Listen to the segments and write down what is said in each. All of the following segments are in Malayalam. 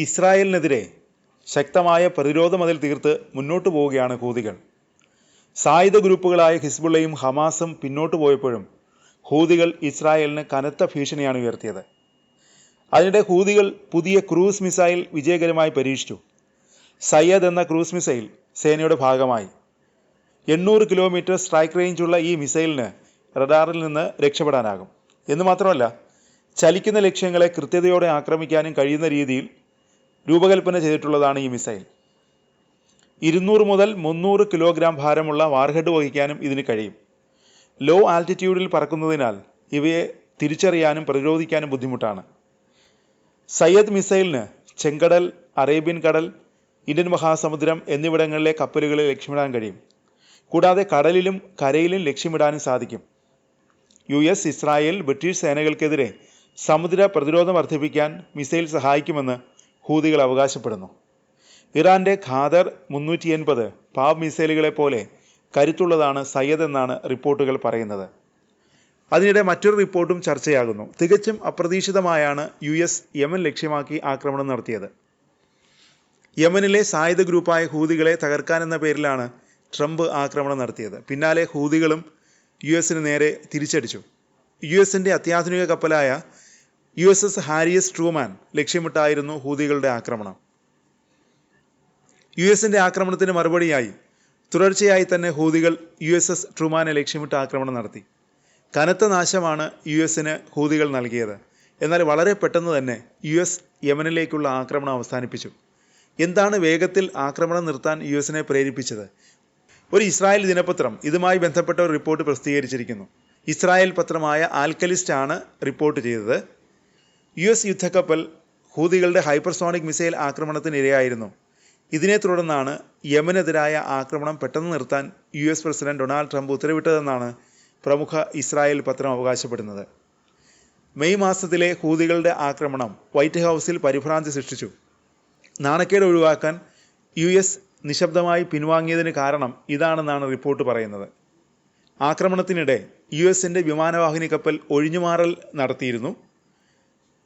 ഇസ്രായേലിനെതിരെ ശക്തമായ പ്രതിരോധ മതിൽ തീർത്ത് മുന്നോട്ടു പോവുകയാണ് ഹൂതികൾ. സായുധ ഗ്രൂപ്പുകളായ ഹിസ്ബുള്ളയും ഹമാസും പിന്നോട്ടു പോയപ്പോഴും ഹൂതികൾ ഇസ്രായേലിന് കനത്ത ഭീഷണിയാണ് ഉയർത്തിയത്. അതിനിടെ ഹൂതികൾ പുതിയ ക്രൂസ് മിസൈൽ വിജയകരമായി പരീക്ഷിച്ചു. സയ്യദ് എന്ന ക്രൂസ് മിസൈൽ സേനയുടെ ഭാഗമായി 800 കിലോമീറ്റർ സ്ട്രൈക്ക് റേഞ്ചുള്ള ഈ മിസൈലിന് റഡാറിൽ നിന്ന് രക്ഷപ്പെടാനാകും എന്ന് മാത്രമല്ല, ചലിക്കുന്ന ലക്ഷ്യങ്ങളെ കൃത്യതയോടെ ആക്രമിക്കാനും കഴിയുന്ന രീതിയിൽ രൂപകൽപ്പന ചെയ്തിട്ടുള്ളതാണ് ഈ മിസൈൽ. 200 മുതൽ 300 കിലോഗ്രാം ഭാരമുള്ള വാർഹെഡ് വഹിക്കാനും ഇതിന് കഴിയും. ലോ ആൾട്ടിറ്റ്യൂഡിൽ പറക്കുന്നതിനാൽ ഇവയെ തിരിച്ചറിയാനും പ്രതിരോധിക്കാനും ബുദ്ധിമുട്ടാണ്. സയ്യദ് മിസൈലിന് ചെങ്കടൽ, അറേബ്യൻ കടൽ, ഇന്ത്യൻ മഹാസമുദ്രം എന്നിവിടങ്ങളിലെ കപ്പലുകളെ ലക്ഷ്യമിടാൻ കഴിയും. കൂടാതെ കടലിലും കരയിലും ലക്ഷ്യമിടാനും സാധിക്കും. US, ഇസ്രായേൽ, ബ്രിട്ടീഷ് സേനകൾക്കെതിരെ സമുദ്ര പ്രതിരോധം വർദ്ധിപ്പിക്കാൻ മിസൈൽ സഹായിക്കുമെന്ന് ഹൂതികൾ അവകാശപ്പെടുന്നു. ഇറാന്റെ ഖാദർ 380 പാവ് മിസൈലുകളെ പോലെ കരുത്തുള്ളതാണ് സയ്യദ് എന്നാണ് റിപ്പോർട്ടുകൾ പറയുന്നത്. അതിനിടെ മറ്റൊരു റിപ്പോർട്ടും ചർച്ചയാകുന്നു. തികച്ചും അപ്രതീക്ഷിതമായാണ് US യമൻ ലക്ഷ്യമാക്കി ആക്രമണം നടത്തിയത്. യമനിലെ സായുധ ഗ്രൂപ്പായ ഹൂതികളെ തകർക്കാനെന്ന പേരിലാണ് ട്രംപ് ആക്രമണം നടത്തിയത്. പിന്നാലെ ഹൂതികളും US നേരെ തിരിച്ചടിച്ചു. US അത്യാധുനിക കപ്പലായ USS ഹാരിയസ് ട്രൂമാൻ ലക്ഷ്യമിട്ടായിരുന്നു ഹൂതികളുടെ ആക്രമണം. US ആക്രമണത്തിന് മറുപടിയായി തുടർച്ചയായി തന്നെ ഹൂതികൾ USS ട്രൂമാനെ ലക്ഷ്യമിട്ട് ആക്രമണം നടത്തി. കനത്ത നാശമാണ് US ഹൂതികൾ നൽകിയത്. എന്നാൽ വളരെ പെട്ടെന്ന് തന്നെ US യമനിലേക്കുള്ള ആക്രമണം അവസാനിപ്പിച്ചു. എന്താണ് വേഗത്തിൽ ആക്രമണം നിർത്താൻ US പ്രേരിപ്പിച്ചത്? ഒരു ഇസ്രായേൽ ദിനപത്രം ഇതുമായി ബന്ധപ്പെട്ട ഒരു റിപ്പോർട്ട് പ്രസിദ്ധീകരിച്ചിരിക്കുന്നു. ഇസ്രായേൽ പത്രമായ ആൽക്കലിസ്റ്റ് ആണ് റിപ്പോർട്ട് ചെയ്തത്. US യുദ്ധക്കപ്പൽ ഹൂതികളുടെ ഹൈപ്പർസോണിക് മിസൈൽ ആക്രമണത്തിന് ഇരയായിരുന്നു. ഇതിനെ തുടർന്നാണ് യമനെതിരായ ആക്രമണം പെട്ടെന്ന് നിർത്താൻ US പ്രസിഡന്റ് ഡൊണാൾഡ് ട്രംപ് ഉത്തരവിട്ടതെന്നാണ് പ്രമുഖ ഇസ്രായേൽ പത്രം അവകാശപ്പെടുന്നത്. മെയ് മാസത്തിലെ ഹൂതികളുടെ ആക്രമണം വൈറ്റ് ഹൗസിൽ പരിഭ്രാന്തി സൃഷ്ടിച്ചു. നാണക്കേട് ഒഴിവാക്കാൻ US നിശബ്ദമായി പിൻവാങ്ങിയതിന് കാരണം ഇതാണെന്നാണ് റിപ്പോർട്ട് പറയുന്നത്. ആക്രമണത്തിനിടെ US വിമാനവാഹിനി കപ്പൽ ഒഴിഞ്ഞുമാറൽ നടത്തിയിരുന്നു.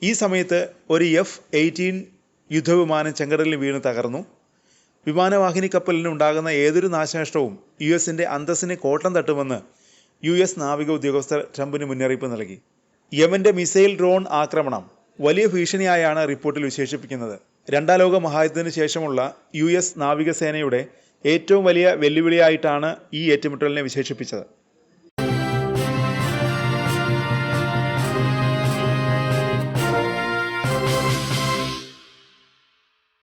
ഈ സമയത്ത് ഒരു F-18 യുദ്ധവിമാനം ചെങ്കടലിൽ വീണ് തകർന്നു. വിമാനവാഹിനി കപ്പലിന് ഉണ്ടാകുന്ന ഏതൊരു നാശനഷ്ടവും US അന്തസ്സിന് കോട്ടം തട്ടുമെന്ന് US നാവിക ഉദ്യോഗസ്ഥർ ട്രംപിന് മുന്നറിയിപ്പ് നൽകി. യമന്റെ മിസൈൽ ഡ്രോൺ ആക്രമണം വലിയ ഭീഷണിയായാണ് റിപ്പോർട്ടിൽ വിശേഷിപ്പിക്കുന്നത്. രണ്ടാം ലോക മഹായുദ്ധത്തിന് ശേഷമുള്ള US നാവികസേനയുടെ ഏറ്റവും വലിയ വെല്ലുവിളിയായിട്ടാണ് ഈ ഏറ്റുമുട്ടലിനെ വിശേഷിപ്പിച്ചത്.